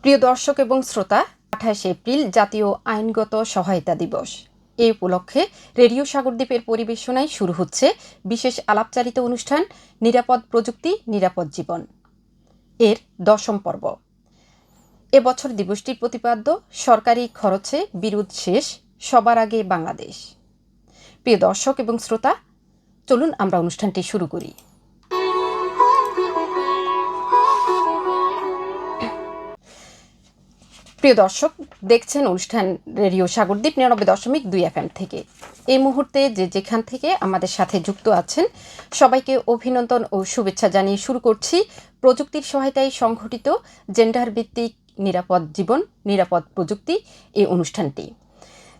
প্রিয় দর্শক এবং শ্রোতা, ২৮ এপ্রিল জাতীয় আইনগত সহায়তা দিবস। এই উপলক্ষে রেডিও সাগরদ্বীপের পরিবেশনায় শুরু হচ্ছে বিশেষ আলাপচারিত অনুষ্ঠান নিরাপদ প্রযুক্তি নিরাপদ জীবন এর ১০ম পর্ব। এবছর দিবসটির প্রতিপাদ্য সরকারি খরচে বিরোধ শেষ, সবার আগে বাংলাদেশ। প্রিয় দর্শক এবং শ্রোতা, চলুন আমরা অনুষ্ঠানটি শুরু করি। প্রিয় দর্শক, দেখছেন অনুষ্ঠান রেডিও সাগরদ্বীপ ৯৯.২ FM থেকে। এই মুহূর্তে যে যেখান থেকে আমাদের সাথে যুক্ত আছেন সবাইকে অভিনন্দন ও শুভেচ্ছা জানিয়ে শুরু করছি প্রযুক্তির সহায়তায় সংঘটিত জেন্ডার ভিত্তিক নিরাপদ জীবন নিরাপদ প্রযুক্তি এই অনুষ্ঠানটি,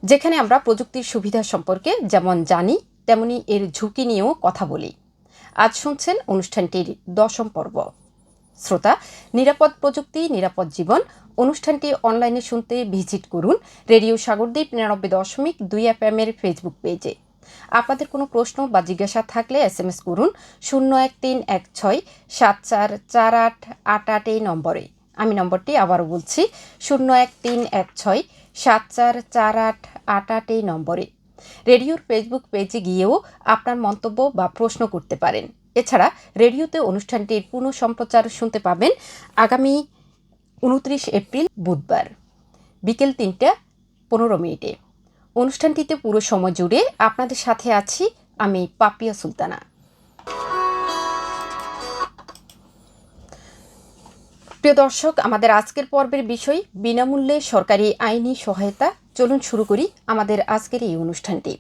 যেখানে আমরা প্রযুক্তির সুবিধা সম্পর্কে যেমন জানি তেমনি এর ঝুঁকি নিয়েও কথা বলি। আজ শুনছেন অনুষ্ঠানটির ১০ম পর্ব। শ্রোতা, নিরাপদ প্রযুক্তি নিরাপদ জীবন অনুষ্ঠানটি অনলাইনে শুনতে ভিজিট করুন রেডিও সাগরদ্বীপ ৯৯.২ FM এর ফেসবুক পেজে। আপনাদের কোনো প্রশ্ন বা জিজ্ঞাসা থাকলে SMS করুন 01316744888 এই নম্বরে। আমি নম্বরটি আবারও বলছি 01316744888 এই নম্বরে। রেডিওর ফেসবুক পেজে গিয়েও আপনার মন্তব্য বা প্রশ্ন করতে পারেন। এছাড়া রেডিওতে অনুষ্ঠানটির পুনঃ সম্প্রচার শুনতে পাবেন আগামী ২৯ এপ্রিল বুধবার বিকেল ৩:১৫। অনুষ্ঠানটিতে পুরো সময় জুড়ে আপনাদের সাথে আছি আমি পাপিয়া সুলতানা। প্রিয় দর্শক, আমাদের আজকের পর্বের বিষয় বিনামূল্যে সরকারি আইনি সহায়তা। চলুন শুরু করি আমাদের আজকের এই অনুষ্ঠানটি।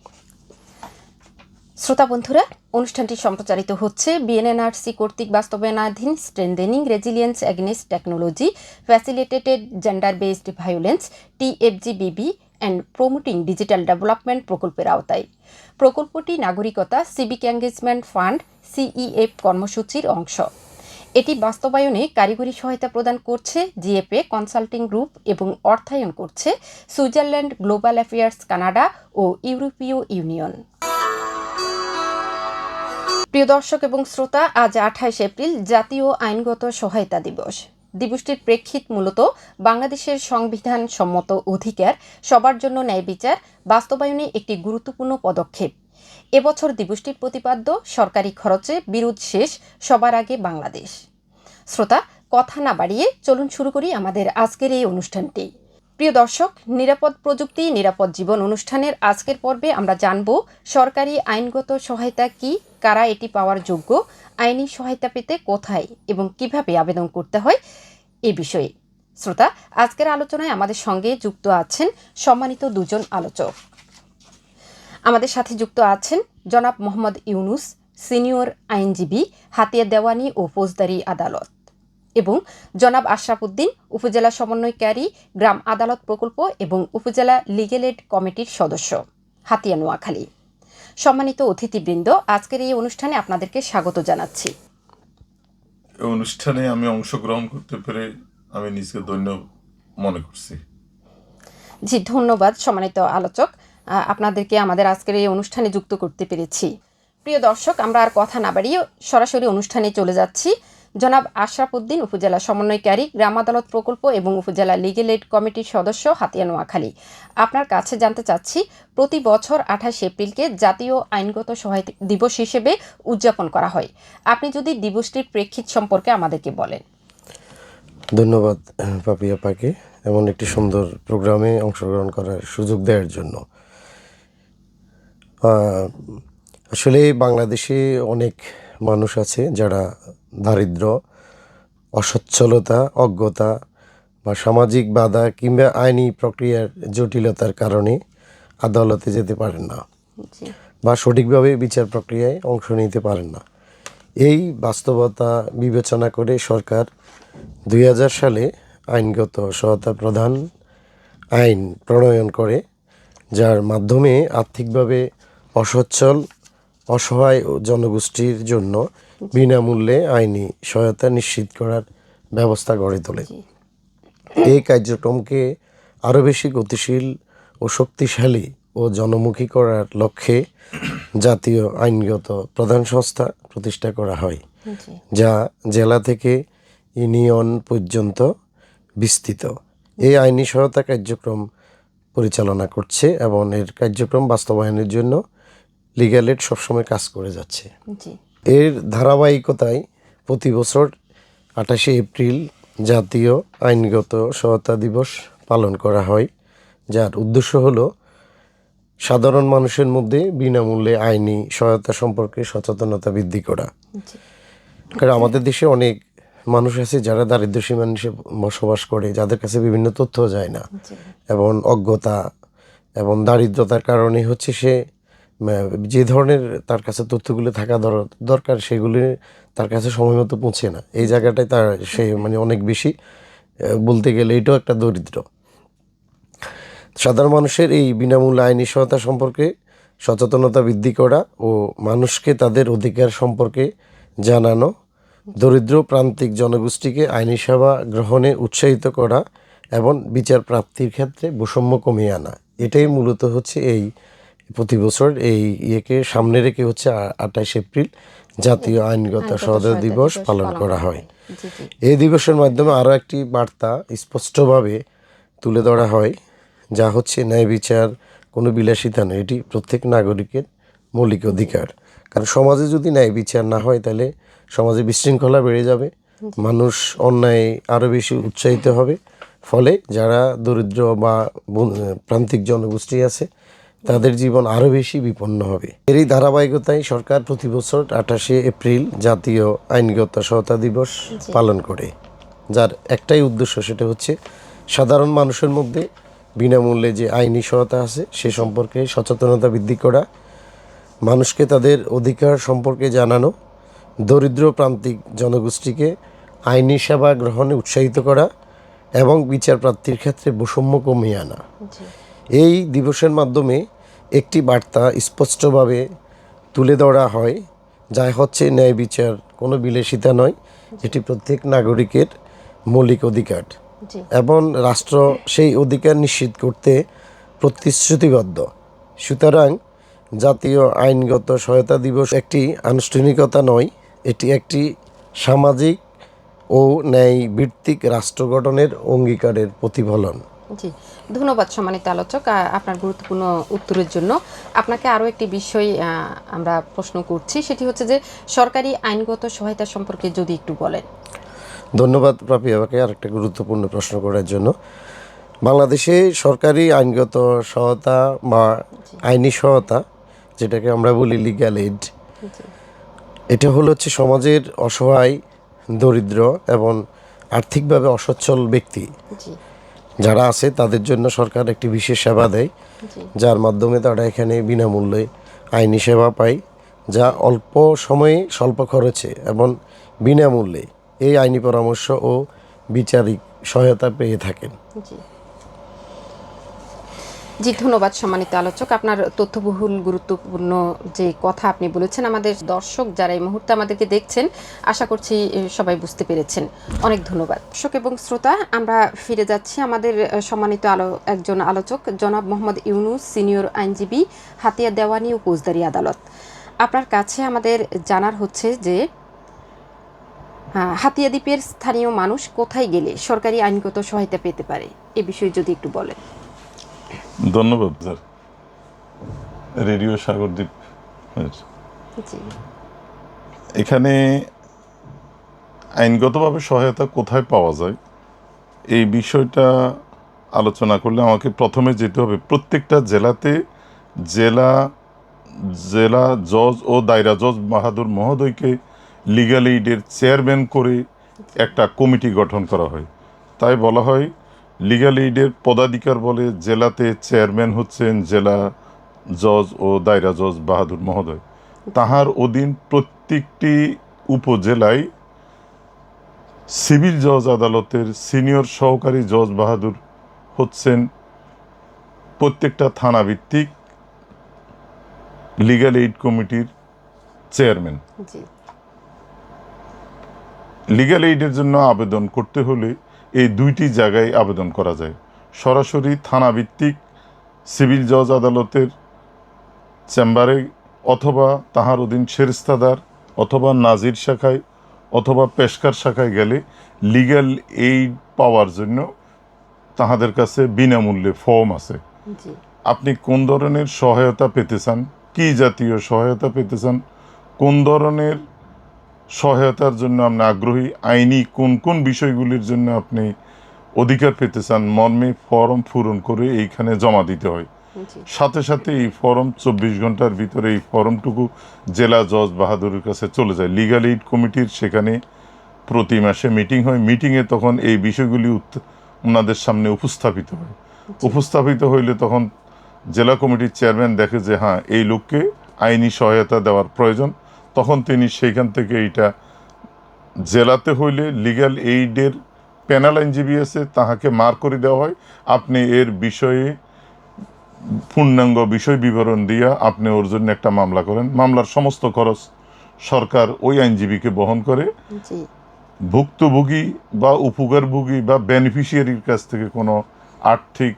শ্রোতা বন্ধুরা, অনুষ্ঠানটি সম্প্রচারিত হচ্ছে বিএনএনআরসি কর্তৃক বাস্তবায়নাধীন strengthening resilience against technology facilitated gender based violence TFGBV and promoting digital development প্রকল্পের আওতায়। প্রকল্পটি নাগরিকতা সিভিক এঙ্গেজমেন্ট ফান্ড CEF কর্মসূচির অংশ। এটি বাস্তবায়নে কারিগরি সহায়তা প্রদান করছে GFA কনসাল্টিং গ্রুপ এবং অর্থায়ন করছে সুইজারল্যান্ড গ্লোবাল অ্যাফেয়ার্স কানাডা ও ইউরোপীয় ইউনিয়ন। প্রিয় দর্শক এবং শ্রোতা, আজ ২৮ এপ্রিল জাতীয় আইনগত সহায়তা দিবস। দিবসটির প্রেক্ষিত মূলত বাংলাদেশের সংবিধান সম্মত অধিকার সবার জন্য ন্যায় বিচার বাস্তবায়নে একটি গুরুত্বপূর্ণ পদক্ষেপ। এবছর দিবসটির প্রতিপাদ্য সরকারি খরচে বিরোধ শেষ, সবার আগে বাংলাদেশ। শ্রোতা, কথা না বাড়িয়ে চলুন শুরু করি আমাদের আজকের এই অনুষ্ঠানটি। প্রিয় দর্শক, নিরাপদ প্রযুক্তি নিরাপদ জীবন অনুষ্ঠানের আজকের পর্বে আমরা জানব সরকারি আইনগত সহায়তা কি, কারা এটি পাওয়ার যোগ্য, আইনি সহায়তা পেতে কোথায় এবং কিভাবে আবেদন করতে হয় এ বিষয়ে। শ্রোতা, আজকের আলোচনায় আমাদের সঙ্গে যুক্ত আছেন সম্মানিত দুজন আলোচক। আমাদের সাথে যুক্ত আছেন জনাব মোহাম্মদ ইউনুস, সিনিয়র আইনজীবী, হাতিয়া দেওয়ানি ও ফৌজদারি আদালত, এবং জনাব আশরাফ উদ্দিন, উপজেলা সমন্বয়কারী, গ্রাম আদালত প্রকল্প এবং উপজেলা লিগ্যাল এড কমিটির সদস্য, হাতিয়া নোয়াখালী। সম্মানিত অতিথিবৃন্দ, আজকের এই অনুষ্ঠানে আপনাদেরকে স্বাগত জানাচ্ছি। এই অনুষ্ঠানে আমি অংশগ্রহণ করতে পেরে আমি নিজেকে ধন্য মনে করছি। জি, ধন্যবাদ সম্মানিত আলোচক, আপনাদেরকে আমাদের আজকের এই অনুষ্ঠানে যুক্ত করতে পেরেছি। প্রিয় দর্শক, আমরা আর কথা না বাড়িয়ে সরাসরি অনুষ্ঠানে চলে যাচ্ছি। জনাব আশরাফ উদ্দিন, উপজেলা সমন্বয়কারী, গ্রাম আদালত প্রকল্প এবং উপজেলা লিগ্যাল এড কমিটির সদস্য, হাতিয়া নোয়াখালী। আপনার কাছে জানতে চাচ্ছি, প্রতি বছর ২৮ এপ্রিলকে জাতীয় আইনগত সহায়তা দিবস হিসেবে উদযাপন করা হয়। আপনি যদি দিবসটির প্রেক্ষিত সম্পর্কে আমাদেরকে বলেন। ধন্যবাদ পাপিয়া পাকে এমন একটি সুন্দর প্রোগ্রামে অংশগ্রহণ করার সুযোগ দেওয়ার জন্য। আসলে বাংলাদেশে অনেক মানুষ আছে যারা দারিদ্র, অসচ্ছলতা, অজ্ঞতা বা সামাজিক বাধা কিংবা আইনি প্রক্রিয়ার জটিলতার কারণে আদালতে যেতে পারেন না বা সঠিকভাবে বিচার প্রক্রিয়ায় অংশ নিতে পারেন না। এই বাস্তবতা বিবেচনা করে সরকার ২০০০ সালে আইনগত সহায়তা প্রদান আইন প্রণয়ন করে, যার মাধ্যমে আর্থিকভাবে অসচ্ছল অসহায় জনগোষ্ঠীর জন্য বিনামূল্যে আইনি সহায়তা নিশ্চিত করার ব্যবস্থা গড়ে তোলে। এই কার্যক্রমকে আরও বেশি গতিশীল ও শক্তিশালী ও জনমুখী করার লক্ষ্যে জাতীয় আইনগত প্রধান সংস্থা প্রতিষ্ঠা করা হয়, যা জেলা থেকে ইউনিয়ন পর্যন্ত বিস্তৃত। এই আইনি সহায়তা কার্যক্রম পরিচালনা করছে এবং এর কার্যক্রম বাস্তবায়নের জন্য লিগ্যাল এইড সবসময় কাজ করে যাচ্ছে। জি এর ধারাবাহিকতায় প্রতি বছর 28শে এপ্রিল জাতীয় আইনগত সহায়তা দিবস পালন করা হয়, যার উদ্দেশ্য হলো সাধারণ মানুষের মধ্যে বিনামূল্যে আইনি সহায়তা সম্পর্কে সচেতনতা বৃদ্ধি করা। জি কারণ আমাদের দেশে অনেক মানুষ আছে যারা দারিদ্র্য সীমার নিচে বসবাস করে, যাদের কাছে বিভিন্ন তথ্য যায় না, জি এবং অজ্ঞতা এবং দারিদ্রতার কারণে হচ্ছে সে যে ধরনের তার কাছে তথ্যগুলো থাকা দরকার সেগুলি তার কাছে সময় মতো পৌঁছে না। এই জায়গাটায় তার সে মানে অনেক বেশি বলতে গেলে এটাও একটা দরিদ্র। সাধারণ মানুষের এই বিনামূল্যে আইনি সহায়তা সম্পর্কে সচেতনতা বৃদ্ধি করা ও মানুষকে তাদের অধিকার সম্পর্কে জানানো, দরিদ্র প্রান্তিক জনগোষ্ঠীকে আইনি সেবা গ্রহণে উৎসাহিত করা এবং বিচার প্রাপ্তির ক্ষেত্রে বৈষম্য কমিয়ে আনা, এটাই মূলত হচ্ছে এই প্রতি বছর এই ইয়েকে সামনে রেখে হচ্ছে 28 এপ্রিল জাতীয় আইনগত সহায়তা দিবস পালন করা হয়। জি জি এই দিবসের মাধ্যমে আরও একটি বার্তা স্পষ্টভাবে তুলে ধরা হয়, যা হচ্ছে ন্যায় বিচার কোনো বিলাসিতা নয়, এটি প্রত্যেক নাগরিকের মৌলিক অধিকার। কারণ সমাজে যদি ন্যায় বিচার না হয় তাহলে সমাজে বিশৃঙ্খলা বেড়ে যাবে, মানুষ অন্যায় আরও বেশি উৎসাহিত হবে, ফলে যারা দরিদ্র বা প্রান্তিক জনগোষ্ঠী আছে তাদের জীবন আরও বেশি বিপন্ন হবে। এরই ধারাবাহিকতায় সরকার প্রতি বছর 28শে এপ্রিল জাতীয় আইনগত সহায়তা দিবস পালন করে, যার একটাই উদ্দেশ্য, সেটা হচ্ছে সাধারণ মানুষের মধ্যে বিনামূল্যে যে আইনি সহায়তা আছে সে সম্পর্কে সচেতনতা বৃদ্ধি করা, মানুষকে তাদের অধিকার সম্পর্কে জানানো, দরিদ্র প্রান্তিক জনগোষ্ঠীকে আইনি সেবা গ্রহণে উৎসাহিত করা এবং বিচার প্রাপ্তির ক্ষেত্রে বৈষম্য কমিয়ে আনা। জি এই দিবসের মাধ্যমে একটি বার্তা স্পষ্টভাবে তুলে ধরা হয়, যা হচ্ছে ন্যায় বিচার কোনো বিলাসিতা নয়, এটি প্রত্যেক নাগরিকের মৌলিক অধিকার জি এবং রাষ্ট্র সেই অধিকার নিশ্চিত করতে প্রতিশ্রুতিবদ্ধ। সুতরাং জাতীয় আইনগত সহায়তা দিবস একটি আনুষ্ঠানিকতা নয়, এটি একটি সামাজিক ও ন্যায় ভিত্তিক রাষ্ট্র গঠনের অঙ্গীকারের প্রতিফলন। জি ধন্যবাদ সম্মানিত আলোচক আপনার গুরুত্বপূর্ণ উত্তরের জন্য। আপনাকে আরও একটি বিষয় আমরা প্রশ্ন করছি, সেটি হচ্ছে যে সরকারি আইনগত সহায়তা সম্পর্কে যদি একটু বলেন। ধন্যবাদ প্রাপী আমাকে আরেকটা গুরুত্বপূর্ণ প্রশ্ন করার জন্য। বাংলাদেশে সরকারি আইনগত সহায়তা বা আইনি সহায়তা, যেটাকে আমরা বলি লিগ্যাল এইড, জি এটা হলো হচ্ছে সমাজের অসহায়, দরিদ্র এবং আর্থিকভাবে অসচ্ছল ব্যক্তি জি যারা আছে তাদের জন্য সরকার একটি বিশেষ সেবা দেয়, জি যার মাধ্যমে তারা এখানে বিনামূল্যে আইনি সেবা পায়, যা অল্প সময়ে স্বল্প খরচে এবং বিনামূল্যে এই আইনি পরামর্শ ও বিচারিক সহায়তা পেয়ে থাকেন। জি জি ধন্যবাদ সম্মানিত আলোচক, আপনার তথ্যবহুল গুরুত্বপূর্ণ যে কথা আপনি বলেছেন, আমাদের দর্শক যারা এই মুহূর্তে আমাদেরকে দেখছেন আশা করছি সবাই বুঝতে পেরেছেন। অনেক ধন্যবাদ। দর্শক এবং শ্রোতা, আমরা ফিরে যাচ্ছি আমাদের সম্মানিত একজন আলোচক জনাব মোহাম্মদ ইউনুস, সিনিয়র আইনজীবী, হাতিয়া দেওয়ানি ও ফৌজদারি আদালত। আপনার কাছে আমাদের জানার হচ্ছে যে হাতিয়া দ্বীপের স্থানীয় মানুষ কোথায় গেলে সরকারি আইনগত সহায়তা পেতে পারে, এ বিষয়ে যদি একটু বলেন। ধন্যবাদ স্যার। রেডিও সাগরদ্বীপ, জি এখানে আইনগতভাবে সহায়তা কোথায় পাওয়া যায় এই বিষয়টা আলোচনা করলে আমাকে প্রথমে যেতে হবে প্রত্যেকটা জেলাতে জেলা জেলা জজ ও দায়রা জজ বাহাদুর মহোদয়কে লিগ্যাল এইডের চেয়ারম্যান করে একটা কমিটি গঠন করা হয়। তাই বলা হয় লিগ্যাল এইডের পদাধিকার বলে জেলাতে চেয়ারম্যান হচ্ছেন জেলা জজ ও দায়রা জজ বাহাদুর মহোদয়। তাহার অধীন প্রত্যেকটি উপজেলায় সিভিল জজ আদালতের সিনিয়র সহকারী জজ বাহাদুর হচ্ছেন প্রত্যেকটা থানা ভিত্তিক লিগ্যাল এইড কমিটির চেয়ারম্যান। জি লিগ্যাল এইডের জন্য আবেদন করতে হলে এই দুইটি জায়গায় আবেদন করা যায়, সরাসরি থানা ভিত্তিক সিভিল জজ আদালতের চেম্বারে অথবা তাহার অধীন সেরেস্তাদার অথবা নাজির শাখায় অথবা পেশকার শাখায় গেলে লিগ্যাল এইড পাওয়ার জন্য তাহাদের কাছে বিনামূল্যে ফর্ম আছে। জি আপনি কোন ধরনের সহায়তা পেতে চান, কী জাতীয় সহায়তা পেতে চান, কোন ধরনের সহায়তার জন্য আপনি আগ্রহী, আইনি কোন কোন বিষয়গুলির জন্য আপনি অধিকার পেতে চান মর্মে ফর্ম পূরণ করে এইখানে জমা দিতে হয়। জি সাথে সাথে এই ফর্ম 24 ঘন্টার ভিতরে এই ফর্মটুকু জেলা জজ বাহাদুরের কাছে চলে যায়। লিগ্যাল এইড কমিটির সেখানে প্রতি মাসে মিটিং হয়। মিটিংয়ে তখন এই বিষয়গুলি ওনাদের সামনে উপস্থাপিত হয়। উপস্থাপিত হইলে তখন জেলা কমিটির চেয়ারম্যান দেখে যে হ্যাঁ এই লোককে আইনি সহায়তা দেওয়ার প্রয়োজন, তখন তিনি সেইখান থেকে এইটা জেলাতে হইলে লিগ্যাল এইডের প্যানেল আইনজীবী আছে, তাহাকে মার করে দেওয়া হয়। আপনি এর বিষয়ে পূর্ণাঙ্গ বিষয় বিবরণ দিয়া আপনি ওর জন্য একটা মামলা করেন। মামলার সমস্ত খরচ সরকার ওই আইনজীবীকে বহন করে। জি ভুক্তভোগী বা উপকারভোগী বা বেনিফিশিয়ারির কাছ থেকে কোনো আর্থিক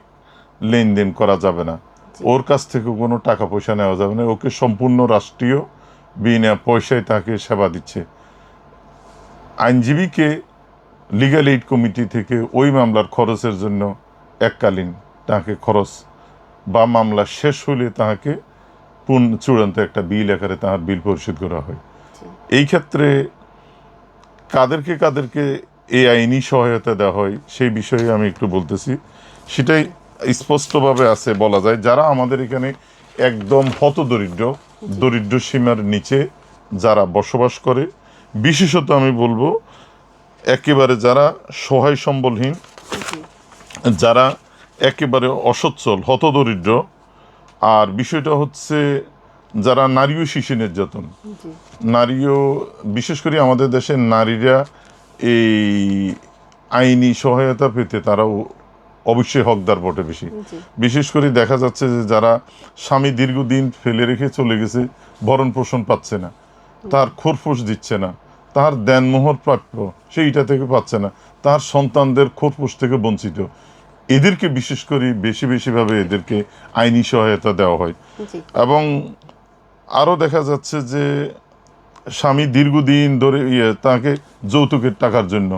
লেনদেন করা যাবে না, ওর কাছ থেকে কোনো টাকা পয়সা নেওয়া যাবে না। ওকে সম্পূর্ণ রাষ্ট্রীয় বিনা পয়সায় তাকে সেবা দিচ্ছে। আইনজীবীকে লিগ্যাল এইড কমিটি থেকে ওই মামলার খরচের জন্য এককালীন তাকে খরচ বা মামলা শেষ হলে তাহাকে চূড়ান্ত একটা বিল আকারে তাহার বিল পরিশোধ করা হয়। এই ক্ষেত্রে কাদেরকে কাদেরকে এই আইনি সহায়তা দেওয়া হয় সেই বিষয়ে আমি একটু বলতেছি। সেটাই স্পষ্টভাবে আছে, বলা যায় যারা আমাদের এখানে একদম হতদরিদ্র, দরিদ্র সীমার নিচে যারা বসবাস করে, বিশেষত আমি বলবো একেবারে যারা সহায় সম্বলহীন, যারা একেবারে অসচ্ছল হতদরিদ্র, আর বিষয়টা হচ্ছে যারা নারী ও শিশু নির্যাতন, নারীও বিশেষ করে আমাদের দেশের নারীরা এই আইনি সহায়তা পেতে তারাও অবশ্যই হকদার বটে বেশি। বিশেষ করে দেখা যাচ্ছে যে যারা স্বামী দীর্ঘদিন ফেলে রেখে চলে গেছে, ভরণ পোষণ পাচ্ছে না, তার খোরপোশ দিচ্ছে না, তার দেনমোহর প্রাপ্য সেইটা থেকে পাচ্ছে না, তার সন্তানদের খোরপোশ থেকে বঞ্চিত, এদেরকে বিশেষ করে বেশি বেশিভাবে এদেরকে আইনি সহায়তা দেওয়া হয়। এবং আরও দেখা যাচ্ছে যে স্বামী দীর্ঘদিন ধরে তাকে যৌতুকের টাকার জন্য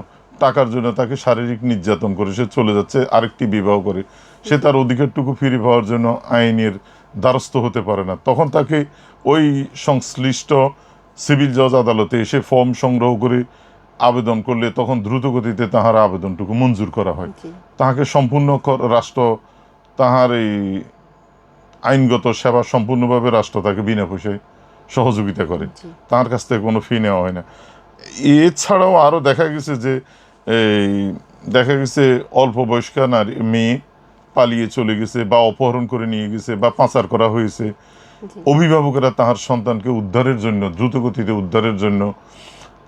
তাকে শারীরিক নির্যাতন করে সে চলে যাচ্ছে, আরেকটি বিবাহ করে, সে তার অধিকারটুকু ফিরে পাওয়ার জন্য আইনের দ্বারস্থ হতে পারে না, তখন তাকে ওই সংশ্লিষ্ট সিভিল জজ আদালতে এসে ফর্ম সংগ্রহ করে আবেদন করলে তখন দ্রুতগতিতে তাহার আবেদনটুকু মঞ্জুর করা হয়। তাহাকে সম্পূর্ণ রাষ্ট্র তাহার এই আইনগত সেবা সম্পূর্ণভাবে রাষ্ট্র তাকে বিনা পয়সায় সহযোগিতা করে, তার কাছ থেকে কোনো ফি নেওয়া হয় না। এছাড়াও আরও দেখা গেছে যে অল্প বয়স্কা নারী মেয়ে পালিয়ে চলে গেছে বা অপহরণ করে নিয়ে গেছে বা পাচার করা হয়েছে, অভিভাবকেরা তাহার সন্তানকে উদ্ধারের জন্য, দ্রুতগতিতে উদ্ধারের জন্য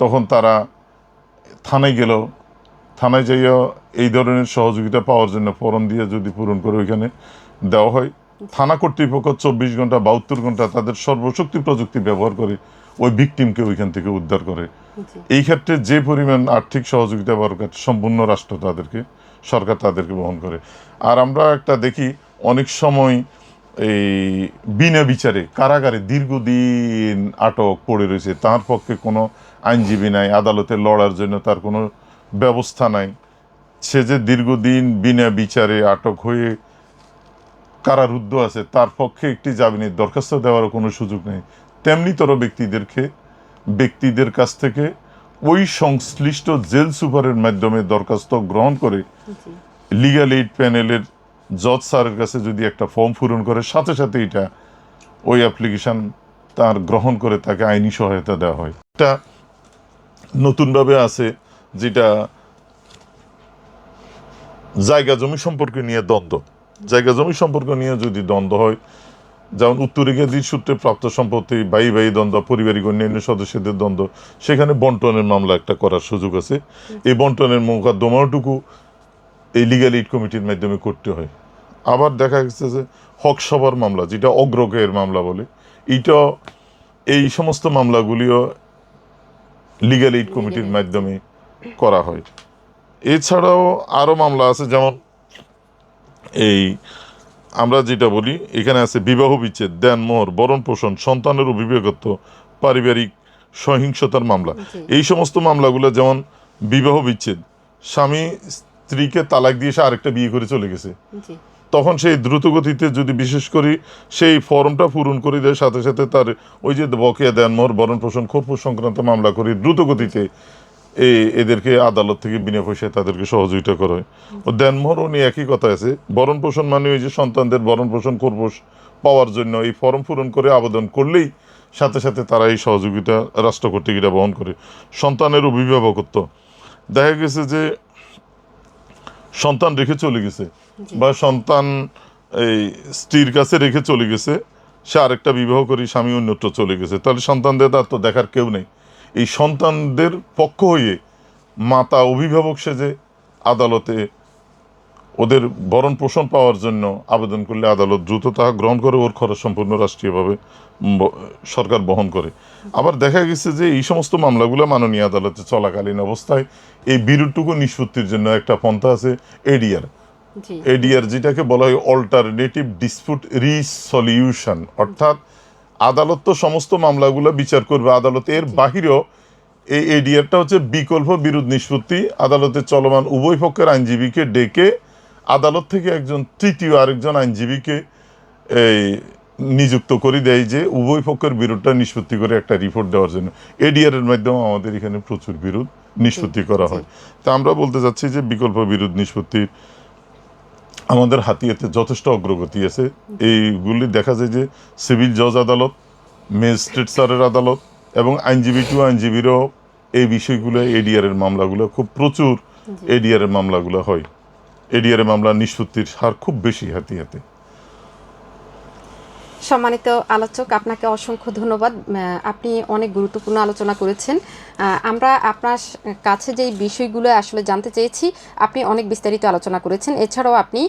তখন তারা থানায় গেল, থানায় যাইয়া এই ধরনের সহযোগিতা পাওয়ার জন্য ফর্ম দিয়ে যদি পূরণ করে ওইখানে দেওয়া হয়, থানা কর্তৃপক্ষ 24 ঘন্টা 72 ঘন্টা তাদের সর্বশক্তি প্রযুক্তি ব্যবহার করে ওই ভিকটিমকে ওইখান থেকে উদ্ধার করে। এই ক্ষেত্রে যে পরিমাণ আর্থিক সহযোগিতা দরকার সম্পূর্ণ রাষ্ট্র তাদেরকে, সরকার তাদেরকে বহন করে। আর আমরা একটা দেখি অনেক সময় এই বিনা বিচারে কারাগারে দীর্ঘদিন আটক পড়ে রয়েছে, তার পক্ষে কোনো আইনজীবী নাই, আদালতে লড়ার জন্য তার কোনো ব্যবস্থা নাই, সে যে দীর্ঘদিন বিনা বিচারে আটক হয়ে কারারুদ্ধ আছে, তার পক্ষে একটি জামিনের দরখাস্ত দেওয়ারও কোনো সুযোগ নেই। তেমনিতর ব্যক্তিদের কাছ থেকে ওই সংশ্লিষ্ট জেল সুপারের মাধ্যমে দরখাস্ত গ্রহণ করে লিগ্যাল এইড প্যানেলের জজ স্যারের কাছে যদি একটা ফর্ম পূরণ করে, সাথে সাথে এটা ওই অ্যাপ্লিকেশন তার গ্রহণ করে তাকে আইনি সহায়তা দেওয়া হয়। এটা নতুনভাবে আছে যেটা জায়গা জমি সম্পর্কে নিয়ে দ্বন্দ্ব, জায়গা জমি সম্পর্ক নিয়ে যদি দ্বন্দ্ব হয়, যেমন উত্তরাধিকারী সূত্রে প্রাপ্ত সম্পত্তি, ভাই দ্বন্দ্ব, পারিবারিক অন্যান্য সদস্যদের দ্বন্দ্ব, সেখানে বন্টনের মামলা একটা করার সুযোগ আছে। এই বন্টনের মোকদ্দমাটুকু এই লিগ্যাল এইড কমিটির মাধ্যমে করতে হয়। আবার দেখা গেছে যে হক সভার মামলা, যেটা অগ্রগের মামলা বলে, এই সমস্ত মামলাগুলিও লিগ্যাল এইড কমিটির মাধ্যমে করা হয়। এছাড়াও আরও মামলা আছে, যেমন এই আমরা যেটা বলি এখানে আছে বিবাহ বিচ্ছেদ, দেনমোহর, ভরণ পোষণ, সন্তানের অভিভাবকত্ব, পারিবারিক সহিংসতার মামলা, জি। এই সমস্ত মামলাগুলো, যেমন বিবাহ বিচ্ছেদ, স্বামী স্ত্রীকে তালাক দিয়ে সে আরেকটা বিয়ে করে চলে গেছে, জি। তখন সেই দ্রুতগতিতে যদি বিশেষ করে সেই ফর্মটা পূরণ করে দেয়, সাথে সাথে তার ওই যে বকেয়া দেনমোহর, ভরণ পোষণ, খোরপোষ সংক্রান্ত মামলা করে দ্রুতগতিতে এদেরকে আদালত থেকে বিনা পয়সায় তাদেরকে সহযোগিতা করা হয়। ও দেনমোহর উনি একই কথা আছে, ভরণ পোষণ মানে ওই যে সন্তানদের ভরণ পোষণ, খোরপোষ পাওয়ার জন্য এই ফর্ম পূরণ করে আবেদন করলেই সাথে সাথে তারা এই সহযোগিতা রাষ্ট্র কর্তৃক এটা বহন করে। সন্তানের অভিভাবকত্ব, দেখা গেছে যে সন্তান রেখে চলে গেছে বা সন্তান এই স্ত্রীর কাছে রেখে চলে গেছে, সে আরেকটা বিবাহ করে স্বামী অন্যত্র চলে গেছে, তাহলে সন্তানদের তার তো দেখার কেউ নেই। এই সন্তানদের পক্ষ হয়ে মাতা অভিভাবক সেজে আদালতে ওদের ভরণ পোষণ পাওয়ার জন্য আবেদন করলে আদালত দ্রুত তাহা গ্রহণ করে, ওর খরচ সম্পূর্ণ রাষ্ট্রীয়ভাবে সরকার বহন করে। আবার দেখা গেছে যে এই সমস্ত মামলাগুলো মাননীয় আদালতে চলাকালীন অবস্থায় এই বিরোধটুকু নিষ্পত্তির জন্য একটা পন্থা আছে, এডিআর। জি। এডিআর যেটাকে বলা হয় অল্টারনেটিভ ডিসপিউট রিসলিউশন, অর্থাৎ আদালত তো সমস্ত মামলাগুলো বিচার করবে, আদালত এর বাহিরেও এই এডিআরটা হচ্ছে বিকল্প বিরোধ নিষ্পত্তি। আদালতে চলমান উভয় পক্ষের আইনজীবীকে ডেকে আদালত থেকে একজন তৃতীয় আরেকজন আইনজীবীকে এই নিযুক্ত করে দেয় যে উভয় পক্ষের বিরোধটা নিষ্পত্তি করে একটা রিপোর্ট দেওয়ার জন্য। এডিআর এর মাধ্যমে আমাদের এখানে প্রচুর বিরোধ নিষ্পত্তি করা হয়। তা আমরা বলতে চাচ্ছি যে বিকল্প বিরোধ নিষ্পত্তির আমাদের হাতিয়াতে যথেষ্ট অগ্রগতি আছে। এইগুলি দেখা যায় যে সিভিল জজ আদালত, ম্যাজিস্ট্রেট স্যারের আদালত এবং আইনজীবী টু আইনজীবীরও এই বিষয়গুলো, এডিআর এর মামলাগুলো খুব প্রচুর, এডিআর এর মামলাগুলো হয়, এডিআর এর মামলা নিষ্পত্তির হার খুব বেশি হাতিয়াতে। সম্মানিত আলোচক, আপনাকে অসংখ্য ধন্যবাদ। আপনি অনেক গুরুত্বপূর্ণ আলোচনা করেছেন। আমরা আপনার কাছে যেই বিষয়গুলো আসলে জানতে চেয়েছি, আপনি অনেক বিস্তারিত আলোচনা করেছেন। এছাড়াও আপনি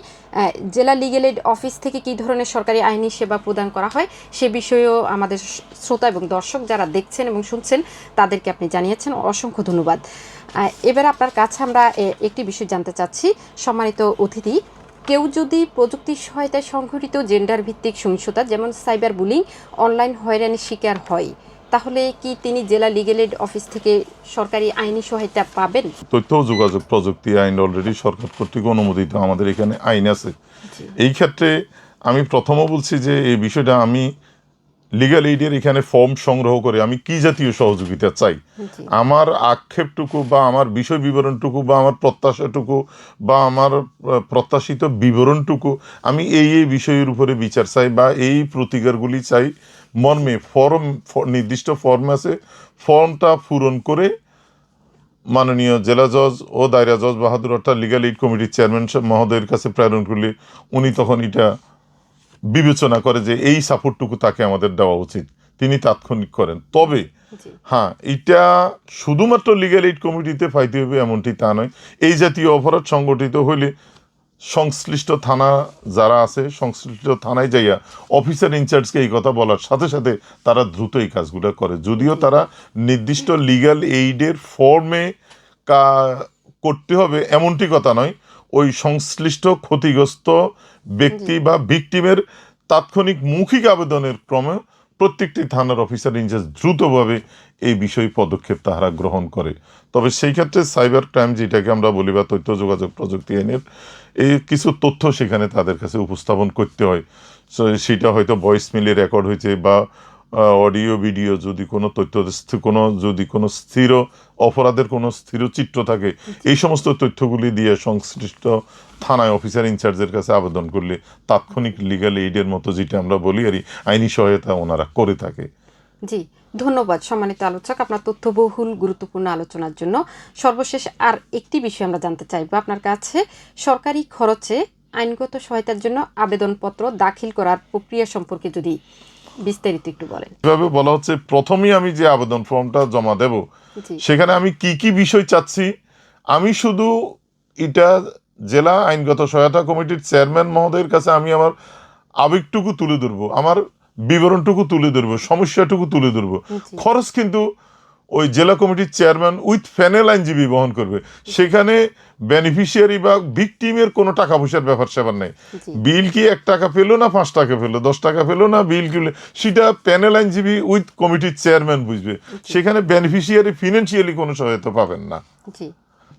জেলা লিগ্যাল এইড অফিস থেকে কী ধরনের সরকারি আইনি সেবা প্রদান করা হয় সে বিষয়েও আমাদের শ্রোতা এবং দর্শক যারা দেখছেন এবং শুনছেন তাদেরকে আপনি জানিয়েছেন। অসংখ্য ধন্যবাদ। এবার আপনার কাছে আমরা একটি বিষয় জানতে চাচ্ছি, সম্মানিত অতিথি, কেউ যদি প্রযুক্তির সহায়তায় সংঘটিত জেন্ডার ভিত্তিক সহিংসতা যেমন সাইবার বুলিং, অনলাইন হয়রানির শিকার হয়, তাহলে কি তিনি জেলা লিগ্যাল এইড অফিস থেকে সরকারি আইনি সহায়তা পাবেন? তথ্য ও যোগাযোগ প্রযুক্তি আইন অলরেডি সরকার কর্তৃক অনুমোদিত, আমাদের এখানে আইন আছে। এই ক্ষেত্রে আমি প্রথমও বলছি যে এই বিষয়টা আমি লিগ্যাল এইডের এখানে ফর্ম সংগ্রহ করে আমি কি জাতীয় সহযোগিতা চাই, আমার আক্ষেপটুকু বা আমার বিষয় বিবরণটুকু বা আমার প্রত্যাশাটুকু বা আমার প্রত্যাশিত বিবরণটুকু আমি এই বিষয়ের উপরে বিচার চাই বা এই প্রতিকারগুলি চাই মর্মে ফর্ম, নির্দিষ্ট ফর্ম আছে, ফর্মটা পূরণ করে মাননীয় জেলা জজ ও দায়রা জজ বাহাদুর অর্থাৎ লিগ্যাল এইড কমিটির চেয়ারম্যান মহোদয়ের কাছে প্রেরণ করলে উনি তখন এটা বিবেচনা করে যে এই সাপোর্টটুকু তাকে আমাদের দেওয়া উচিত, তিনি তাৎক্ষণিক করেন। তবে হ্যাঁ, এটা শুধুমাত্র লিগ্যাল এইড কমিটিতে পাইতে হবে এমনটি তা নয়। এই জাতীয় অপরাধ সংগঠিত হইলে সংশ্লিষ্ট থানা যারা আছে, সংশ্লিষ্ট থানায় যাইয়া অফিসার ইনচার্জকে এই কথা বলার সাথে সাথে তারা দ্রুত এই কাজগুলো করে। যদিও তারা নির্দিষ্ট লিগ্যাল এইডের ফর্মে করতে হবে এমনটি কথা নয়, ওই সংশ্লিষ্ট ক্ষতিগ্রস্ত ব্যক্তি বা ভিকটিমের তাৎক্ষণিক মৌখিক আবেদনের ক্রমে প্রত্যেকটি থানার অফিসার ইনচার্জ দ্রুতভাবে এই বিষয়ে পদক্ষেপ তাহারা গ্রহণ করে। তবে সেই ক্ষেত্রে সাইবার ক্রাইম যেটাকে আমরা বলি বা তথ্য যোগাযোগ প্রযুক্তি আইনের এই কিছু তথ্য সেখানে তাদের কাছে উপস্থাপন করতে হয়। সেটা হয়তো ভয়েস মেলে রেকর্ড হয়েছে বা অডিও ভিডিও, যদি কোনো তথ্য, যদি কোনো স্থির অপরাধের কোনো স্থির চিত্র থাকে, এই সমস্ত তথ্যগুলি দিয়ে সংশ্লিষ্ট থানায় অফিসার ইনচার্জের কাছে আবেদন করলে তাৎক্ষণিক লিগ্যাল এইডের মতো যেটা আমরা বলি আর আইনি সহায়তা ওনারা করে থাকে। জি, ধন্যবাদ সম্মানিত আলোচক আপনার তথ্যবহুল গুরুত্বপূর্ণ আলোচনার জন্য। সর্বশেষ আর একটি বিষয় আমরা জানতে চাইব আপনার কাছে, সরকারি খরচে আইনগত সহায়তার জন্য আবেদনপত্র দাখিল করার প্রক্রিয়া সম্পর্কে যদি বিস্তারিত একটু বলেন। এভাবে বলা হচ্ছে, প্রথমেই আমি যে আবেদন ফর্মটা জমা দেব সেখানে আমি কি কি বিষয় চাচ্ছি, আমি শুধু এটা জেলা আইনগত সহায়তা কমিটির চেয়ারম্যান মহোদয়ের কাছে আমি আমার আবেগটুকু তুলে ধরবো, আমার বিবরণটুকু তুলে ধরবো, সমস্যাটুকু তুলে ধরবো। খরচ কিন্তু ওই জেলা কমিটির চেয়ারম্যান উইথ প্যানেল আইনজীবী বহন করবে। সেখানে বেনিফিশিয়ারি বা ভিকটিমের কোনো টাকা পয়সার ব্যাপার স্যাপার নেই। জি বিল কি 1 টাকা পেলো না 5 টাকা পেলো 10 টাকা পেলো না বিল কি সেটা প্যানেল আইনজীবী উইথ কমিটির চেয়ারম্যান বুঝবে। সেখানে বেনিফিশিয়ারি ফিনান্সিয়ালি কোনো সহায়তা পাবেন না, জি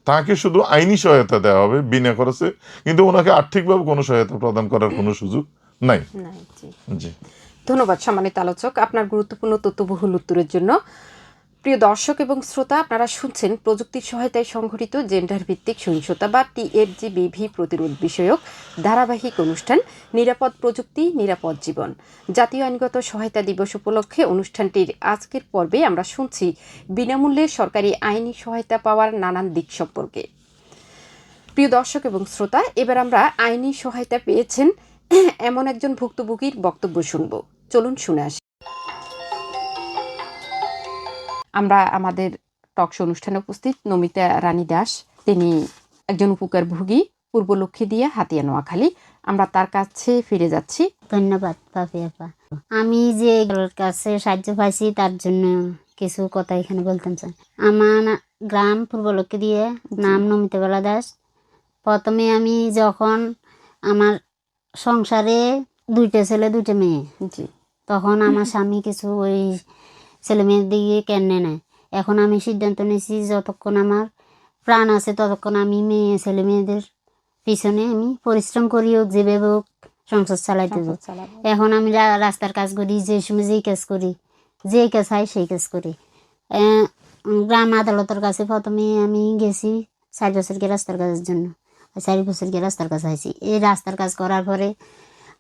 তাকে শুধু আইনি সহায়তা দেওয়া হবে বিনা খরচে, কিন্তু ওনাকে আর্থিকভাবে কোনো সহায়তা প্রদান করার কোনো সুযোগ নাই। নাই জি। জি ধন্যবাদ সম্মানিত আলোচক আপনার গুরুত্বপূর্ণ তথ্যবহুল উত্তরের জন্য। প্রিয় দর্শক এবং শ্রোতা, আপনারা শুনছেন প্রযুক্তির সহায়তায় সংঘটিত জেন্ডার ভিত্তিক সহিংসতা বা TFGBV প্রতিরোধ বিষয়ক ধারাবাহিক অনুষ্ঠান নিরাপদ প্রযুক্তি নিরাপদ জীবন। জাতীয় আইনগত সহায়তা দিবস উপলক্ষে অনুষ্ঠানটির আজকের পর্বে আমরা শুনছি বিনামূল্যে সরকারি আইনি সহায়তা পাওয়ার নানান দিক সম্পর্কে। প্রিয় দর্শক এবং শ্রোতা, এবার আমরা আইনি সহায়তা পেয়েছেন এমন একজন ভুক্তভোগীর বক্তব্য শুনব। চলুন শুনে আসি। আমরা আমাদের টকশো অনুষ্ঠানে উপস্থিত নমিতা রানী দাস, তিনি একজন উপকারভোগী পূর্বলক্ষ্মী দিয়ে হাতিয়া নোয়াখালী। আমরা তার কাছে ফিরে যাচ্ছি। ধন্যবাদ পাপি আপা। আমি যে এগুলোর কাছে সাহায্য পাইছি তার জন্য কিছু কথা এখানে বলতে চাই। আমার গ্রাম পূর্বলক্ষ্মী দিয়ে, নাম নমিতা বালা দাস। প্রথমে আমি যখন আমার সংসারে 2টা ছেলে 2টা মেয়ে, জি তখন আমার স্বামী কিছু ওই ছেলে মেয়ের দিকে কেনে নেয়। এখন আমি সিদ্ধান্ত নিয়েছি যতক্ষণ আমার প্রাণ আছে ততক্ষণ আমি ছেলে মেয়েদের পিছনে আমি পরিশ্রম করি, হোক যেভাবে হোক সংসার চালাইতে দেবো। এখন আমি রাস্তার কাজ করি, যে সময় যেই কাজ করি, যেই কাজ হয় সেই কাজ করি। গ্রাম আদালতের কাছে প্রথমে আমি গেছি 4 বছর গিয়ে রাস্তার কাজের জন্য, 4 বছর গিয়ে রাস্তার কাজ হয়েছি। এই রাস্তার কাজ করার পরে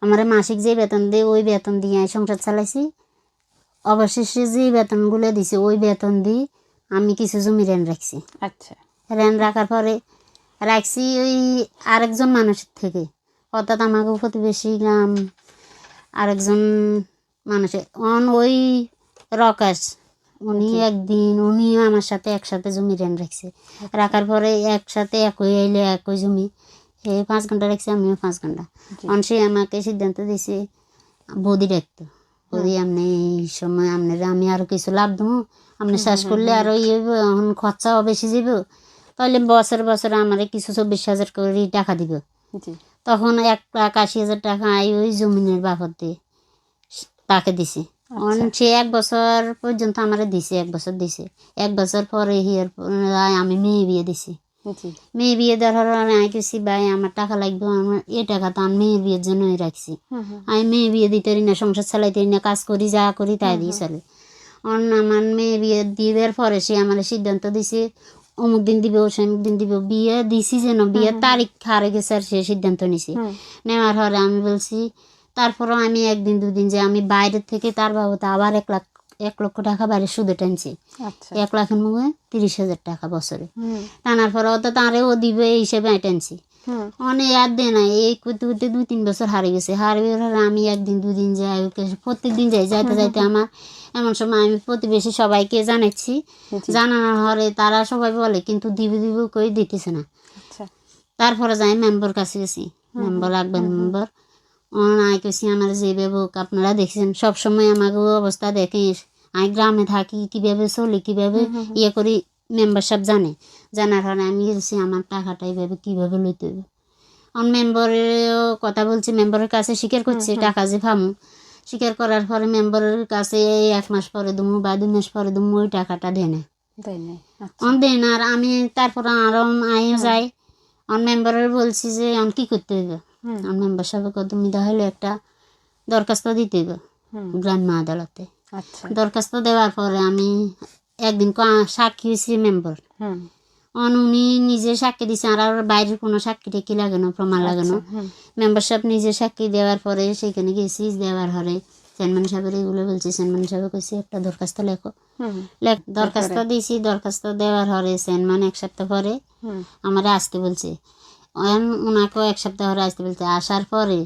আমার মাসিক যে বেতন দিয়ে ওই বেতন দিয়ে সংসার চালাইছি। অবশেষে যে বেতনগুলো দিছে ওই বেতন দিয়ে আমি কিছু জমি রেন রাখছি। আচ্ছা, রেন রাখার পরে রাখছি ওই আরেকজন মানুষের থেকে, অর্থাৎ আমাকে প্রতিবেশী গ্রাম আরেকজন মানুষের ওই রকাশ, উনিও আমার সাথে একসাথে জমি রেন রাখছে। রাখার পরে একসাথে একই আইলে একই জমি, সে 5 ঘন্টা রাখছে, আমিও 5 ঘন্টা। সে আমাকে সিদ্ধান্ত দিছে বৌদি রাখতো, বৌদি আপনি এই সময় আপনার আমি আরো কিছু লাভ দেবো, আপনি চাষ করলে আরো ইয়ে এখন খরচাও বেশি যাব, তাহলে বছর বছর আমার কিছু 24,000 করে টাকা দিব। তখন 1,80,000 টাকা ওই জমিনের বাপর দিয়ে তাকে দিছি। সে 1 বছর পর্যন্ত আমার দিছে, 1 বছর দিছে। 1 বছর পরে আমি মেয়ে বিয়ে দিছি। মেয়ে বিয়ে দেওয়ার আমি গেছি, ভাই আমার টাকা লাগবে, আমার এই টাকা তো আমি মেয়ের বিয়ের জন্যই রাখছি। আমি মেয়ে বিয়ে দিতে পারি না, সংসার চালাইতে পারি না, কাজ করি যা করি তাই দিয়ে চলে। আমার মেয়ে বিয়ে দিয়ে দেওয়ার পরে সে আমার সিদ্ধান্ত দিছে অমুক দিন দিব, অমুক দিন দিব। বিয়ে দিছি যেন বিয়ের তারিখ হারে গেছে, আর সে সিদ্ধান্ত নিছে। নেওয়ার পরে আমি বলছি, তারপরও আমি 1 দিন 2 দিন যে আমি বাইরের থেকে তার বাবুতে আবার 1 লক্ষ টাকা বাইরে সুদে টানছি। 1 লাখের মুখে 30,000 টাকা বছরে টানার পরে অত তাঁরে ও দিবে এই হিসেবে আমি টানছি। অনেক আর দেয় না, এই করতে করতে 2-3 বছর হারিয়ে গেছে। হারিয়ে গেলে আমি 1 দিন 2 দিন যাই, প্রত্যেক দিন যাই। যাইতে যাইতে আমার এমন সময় আমি প্রতিবেশী সবাইকে জানাচ্ছি, জানানোর পরে তারা সবাই বলে কিন্তু দিব কই দিতেছে না। তারপরে যাই মেম্বার কাছে গেছি, মেম্বার লাগবে মেম্বার আয় কেছি আমার যেভাবে আপনারা দেখছেন সবসময় আমাকে অবস্থা দেখে, আমি গ্রামে থাকি কীভাবে চলি কীভাবে ইয়ে করি মেম্বারশিপ জানার কারণে আমি গেছি আমার টাকাটা এইভাবে কীভাবে লইতে হবে। মেম্বারেরও কথা বলছি, মেম্বারের কাছে স্বীকার করছি টাকা যে পামু। স্বীকার করার পরে মেম্বারের কাছে 1 মাস পরে দুমু বা 2 মাস পরে দুমু, ওই টাকাটা দেয় না। দেন আর আমি তারপরে আরও আয় যাই মেম্বারের বলছি যে কী করতে হইবে। মেম্বার সাহেব তুমি তাহলে একটা দরখাস্ত দিতে হইবে গ্রাম্য আদালতে। দরখাস্ত দেওয়ার পরে আমি একদিন সাক্ষী হয়েছি মেম্বার, উনি নিজে সাক্ষী দিচ্ছে, আর বাইরের কোনো সাক্ষী টাক্ষী লাগানো প্রমাণ লাগানো। মেম্বার সাহেব নিজে সাক্ষী দেওয়ার পরে সেখানে গেছি, দেওয়ার পরে চেয়ারম্যান সাহেবের এগুলো বলছি, চেয়ারম্যান সাহেব কইছি একটা দরখাস্ত লেখো। দরখাস্ত দিয়েছি, দরখাস্ত দেওয়ার পরে চেয়ারম্যান 1 সপ্তাহ পরে আমার আসতে বলছে, ওনাকেও 1 সপ্তাহ পরে আসতে বলছে। আসার পরে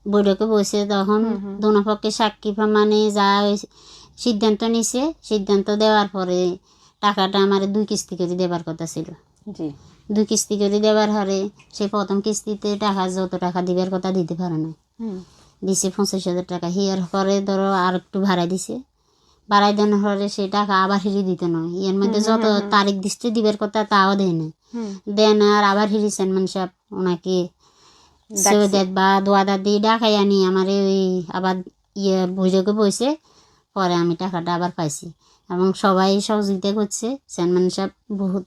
বৈঠকে বসে তখন দোনো পক্ষে সাক্ষী প্রমাণে যা সিদ্ধান্ত নিছে, সিদ্ধান্ত দেওয়ার পরে টাকাটা আমার 2 কিস্তি করে দেবার কথা ছিল। 2 কিস্তি করে দেওয়ার পরে সে প্রথম কিস্তিতে টাকা যত টাকা দিবার কথা দিতে পারে না, দিছে 25,000 টাকা। হিয়ার পরে ধরো আর একটু ভাড়া দিছে, বাড়াই দেওয়ার পরে সেই টাকা আবার হিরি দিতে নয়, এর মধ্যে যত তারিখ দৃষ্টি দিবের কথা তাও দেয় না, দেন আর আবার হিরি চেয়ারম্যান সাহেব ওনাকে সৈয়দ বা দোয়াদার দিয়ে ডাকাই আনি আমার ওই আবার বৈঠকে বসে পরে আমি টাকাটা আবার পাইছি এবং সবাই সহযোগিতা করছে, চেয়ারম্যান সাহেব বহুত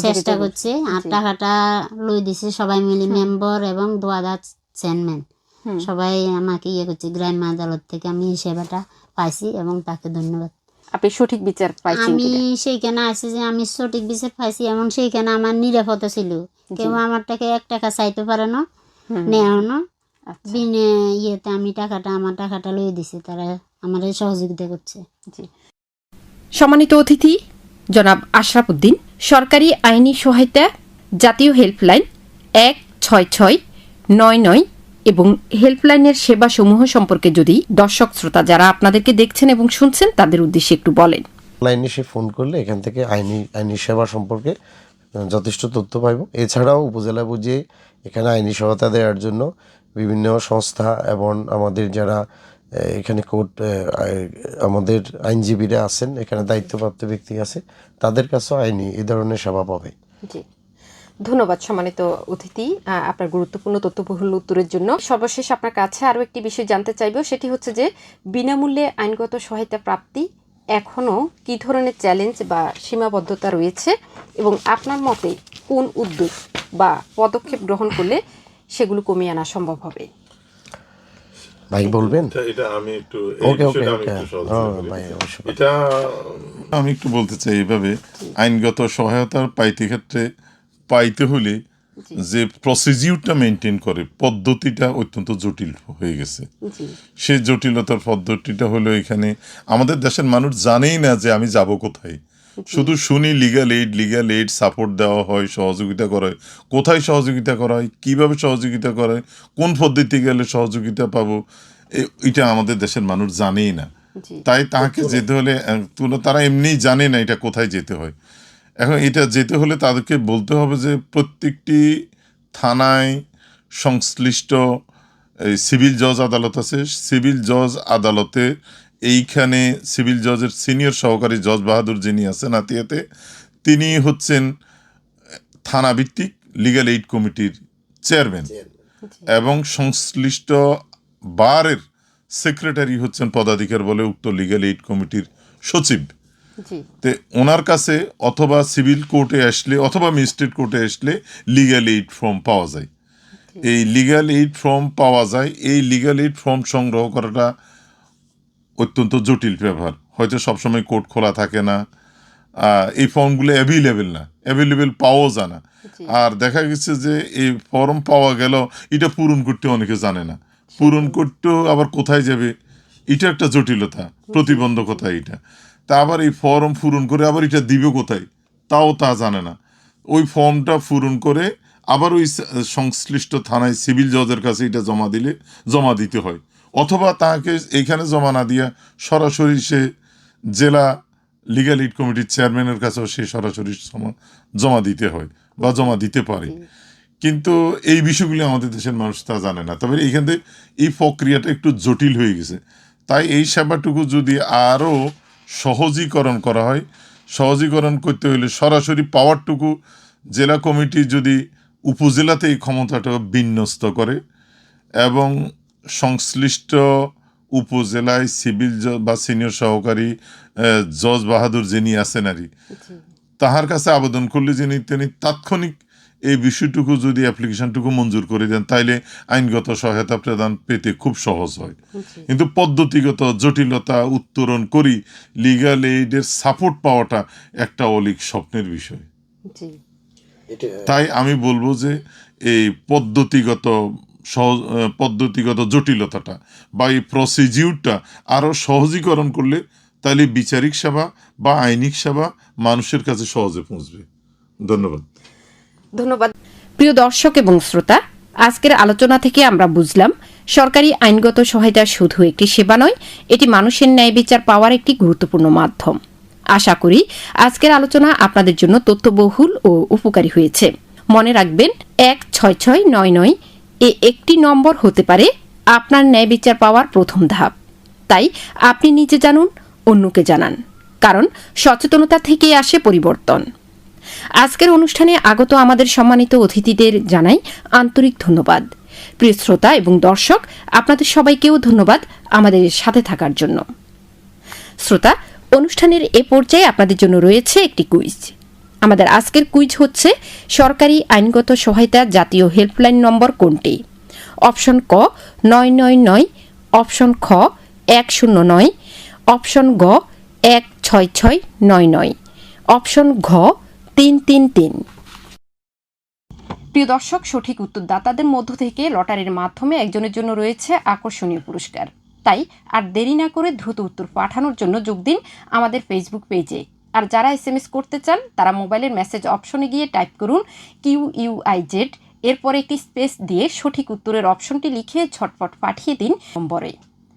চেষ্টা করছে আর টাকাটা লই দিছে সবাই মিলে, মেম্বার এবং দোয়াদার চেয়ারম্যান সবাই আমাকে করছে। গ্রাম্য আদালত থেকে আমি এই সেবাটা পাইছি এবং তাকে ধন্যবাদ। আপনি সঠিক বিচার পাইছেন? আমি সেইখানে আছি যে আমি সঠিক বিচার পাইছি এবং সেইখানে আমার নিরাপত্তা ছিল, কেউ আমার টাকা 1 টাকা চাইতে পারে না, নেও না, বিনে ইয়েতে আমি আমার টাকাটা লই দিছি, তারা আমার সহযোগিতা করছে। সম্মানিত অতিথি জনাব আশরাফ উদ্দিন, সরকারি আইনি সহায়তা জাতীয় হেল্পলাইন 16699 এবং হেল্পলাইনের সেবাসমূহ সম্পর্কে যদি দর্শক শ্রোতা যারা আপনাদেরকে দেখছেন এবং শুনছেন তাদের উদ্দেশ্যে একটু বলেন। লাইনে সে ফোন করলে এখান থেকে আইনি সেবা সম্পর্কে যথেষ্ট তথ্য পাইব। এছাড়াও উপজেলা বুঝিয়ে এখানে আইনি সহায়তা দেওয়ার জন্য বিভিন্ন সংস্থা এবং আমাদের যারা এখানে কোর্ট আমাদের আইনজীবীরা আছেন, এখানে দায়িত্বপ্রাপ্ত ব্যক্তি আছে, তাদের কাছেও আইনি এই ধরনের সেবা পাবে। জি, ধন্যবাদ সম্মানিত অতিথি আপনার গুরুত্বপূর্ণ তথ্যবহুল উত্তরের জন্য। সর্বশেষ আপনার কাছে আরও একটি বিষয় জানতে চাইব, সেটি হচ্ছে যে বিনামূল্যে আইনগত সহায়তা প্রাপ্তি এখনও কী ধরনের চ্যালেঞ্জ বা সীমাবদ্ধতা রয়েছে এবং আপনার মতে কোন উদ্যোগ বা পদক্ষেপ গ্রহণ করলে সেগুলো কমিয়ে আনা সম্ভব হবে? ভাই বলবেন? এটা আমি একটু আমি একটু বলতে চাই এভাবে, আইনগত সহায়তা পাইতে হলে যে প্রসিডিউরটা মেনটেন করে পদ্ধতিটা অত্যন্ত জটিল হয়ে গেছে। সেই জটিলতার পদ্ধতিটা হলো এখানে আমাদের দেশের মানুষ জানেই না যে আমি যাব কোথায়, শুধু শুনি লিগ্যাল এইড সাপোর্ট দেওয়া হয়, সহযোগিতা করা হয়, কোথায় সহযোগিতা করা হয়, কীভাবে সহযোগিতা করা হয়, কোন পদ্ধতি গেলে সহযোগিতা পাবো, এটা আমাদের দেশের মানুষ জানেই না। তাই তাকে যেতে হলে তারা এমনিই জানে না এটা কোথায় যেতে হয়। এখন এটা যেতে হলে তাদেরকে বলতে হবে যে প্রত্যেকটি থানায় সংশ্লিষ্ট সিভিল জজ আদালত আছে, সিভিল জজ আদালতে এইখানে সিভিল জজের সিনিয়র সহকারী জজ বাহাদুর যিনি আছেন আতিয়াতে, তিনি হচ্ছেন থানাভিত্তিক লিগ্যাল এইড কমিটির চেয়ারম্যান এবং সংশ্লিষ্ট বারের সেক্রেটারি হচ্ছেন পদাধিকার বলে উক্ত লিগ্যাল এইড কমিটির সচিব। তে ওনার কাছে অথবা সিভিল কোর্টে আসলে অথবা ম্যাজিস্ট্রেট কোর্টে আসলে লিগ্যাল এইড ফর্ম পাওয়া যায়। এই লিগ্যাল এইড ফর্ম পাওয়া যায়, এই লিগ্যাল এইড ফর্ম সংগ্রহ করাটা অত্যন্ত জটিল ব্যাপার, হয়তো সবসময় কোর্ট খোলা থাকে না, এই ফর্মগুলো অ্যাভেলেবেল পাওয়াও যায় না। আর দেখা গেছে যে এই ফর্ম পাওয়া গেল, এটা পূরণ করতে অনেকে জানে না, পূরণ করতেও আবার কোথায় যাবে, এটা একটা জটিলতা, প্রতিবন্ধকতা এটা। তা আবার এই ফর্ম পূরণ করে আবার এটা দিবে কোথায় তাও তা জানে না। ওই ফর্মটা পূরণ করে আবার ওই সংশ্লিষ্ট থানায় সিভিল জজের কাছে এটা জমা দিতে হয়, অথবা তাকে এইখানে জমা না দিয়া সরাসরি সে জেলা লিগ্যাল এইড কমিটির চেয়ারম্যানের কাছেও সে সরাসরি জমা দিতে হয় বা জমা দিতে পারে। কিন্তু এই বিষয়গুলি আমাদের দেশের মানুষ তা জানে না। তবে এইখান থেকে এই প্রক্রিয়াটা একটু জটিল হয়ে গেছে। তাই এই সেবাটুকু যদি আরও সহজীকরণ করা হয়, সহজীকরণ করতে হলে সরাসরি পাওয়ারটুকু জেলা কমিটি যদি উপজেলাতে এই ক্ষমতাটা বিন্যস্ত করে এবং সংশ্লিষ্ট উপজেলায় সিভিল জজ বা সিনিয়র সহকারী জজ বাহাদুর যিনি আছেন তাহার কাছে আবেদন করলে তিনি তাৎক্ষণিক এই বিষয়টুকু যদি অ্যাপ্লিকেশনটুকু মঞ্জুর করে দেন, তাইলে আইনগত সহায়তা প্রদান পেতে খুব সহজ হয়। কিন্তু পদ্ধতিগত জটিলতা উত্তরণ করি লিগ্যাল এইডের সাপোর্ট পাওয়াটা একটা অলিক স্বপ্নের বিষয়। তাই আমি বলবো যে এই পদ্ধতিগত জটিলতাটা বা এই প্রসিডিউরটা আরও সহজীকরণ করলে তাহলে বিচারিক সেবা বা আইনিক সেবা মানুষের কাছে সহজে পৌঁছবে। ধন্যবাদ। প্রিয় দর্শক এবং শ্রোতা, আজকের আলোচনা থেকে আমরা বুঝলাম সরকারি আইনগত সহায়তা শুধু একটি সেবা নয়, এটি মানুষের ন্যায় বিচার পাওয়ার একটি গুরুত্বপূর্ণ মাধ্যম। আশা করি আজকের আলোচনা আপনাদের জন্য তথ্যবহুল ও উপকারী হয়েছে। মনে রাখবেন 16699 এ একটি নম্বর হতে পারে আপনার ন্যায় বিচার পাওয়ার প্রথম ধাপ। তাই আপনি নিজে জানুন ও অন্যকে জানান, কারণ সচেতনতা থেকে আসে পরিবর্তন। আজকের অনুষ্ঠানে আগত আমাদের সম্মানিত অতিথিদের জানাই আন্তরিক ধন্যবাদ। প্রিয় শ্রোতা এবং দর্শক, আপনাদের সবাইকেও ধন্যবাদ আমাদের সাথে থাকার জন্য। শ্রোতা, অনুষ্ঠানের এ পর্যায়ে আপনাদের জন্য রয়েছে একটি কুইজ। আমাদের আজকের কুইজ হচ্ছে, সরকারি আইনগত সহায়তা জাতীয় হেল্পলাইন নম্বর কোনটি? অপশন ক 999, অপশন খ 109, অপশন গ 16699, অপশন ঘ 333। প্রিয় দর্শক, সঠিক উত্তরদাতাদের মধ্য থেকে লটারির মাধ্যমে একজনের জন্য রয়েছে আকর্ষণীয় পুরস্কার। তাই আর দেরি না করে দ্রুত উত্তর পাঠানোর জন্য যোগ দিন আমাদের ফেসবুক পেজে। আর যারা SMS করতে চান তারা মোবাইলের মেসেজ অপশনে গিয়ে টাইপ করুন QUIZ, এরপরে একটি স্পেস দিয়ে সঠিক উত্তরের অপশনটি লিখে ঝটপট পাঠিয়ে দিন নম্বরে।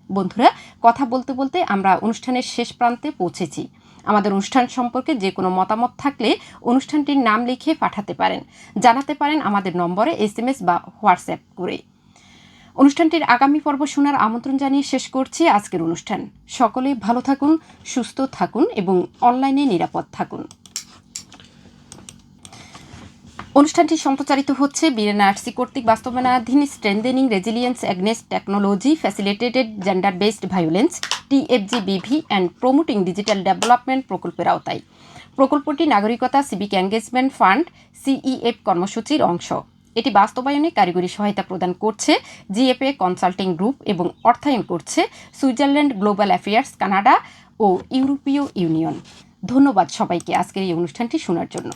বন্ধুরা, কথা বলতে বলতে আমরা অনুষ্ঠানের শেষ প্রান্তে পৌঁছেছি। আমাদের অনুষ্ঠান সম্পর্কে যে কোনো মতামত থাকলে অনুষ্ঠানটির নাম লিখে পাঠাতে পারেন, জানাতে পারেন আমাদের নম্বরে SMS বা হোয়াটসঅ্যাপ করে। অনুষ্ঠানটির আগামী পর্ব শোনার আমন্ত্রণ জানিয়ে শেষ করছি আজকের অনুষ্ঠান। সকলে ভালো থাকুন, সুস্থ থাকুন এবং অনলাইনে নিরাপদ থাকুন। অনুষ্ঠানটি সম্প্রচারিত হচ্ছে বিএনআরসি কর্তৃক বাস্তবায়নাধীন strengthening resilience against technology facilitated gender based violence TFGBV and promoting digital development প্রকল্পের আওতায়। প্রকল্পটি নাগরিকতা সিভিক এঙ্গেজমেন্ট ফান্ড CEF কর্মসূচির অংশ। এটি বাস্তবায়নে কারিগরি সহায়তা প্রদান করছে GFA কনসাল্টিং গ্রুপ এবং অর্থায়ন করছে সুইজারল্যান্ড গ্লোবাল অ্যাফেয়ার্স কানাডা ও ইউরোপীয় ইউনিয়ন। ধন্যবাদ সবাইকে আজকের এই অনুষ্ঠানটি শোনার জন্য।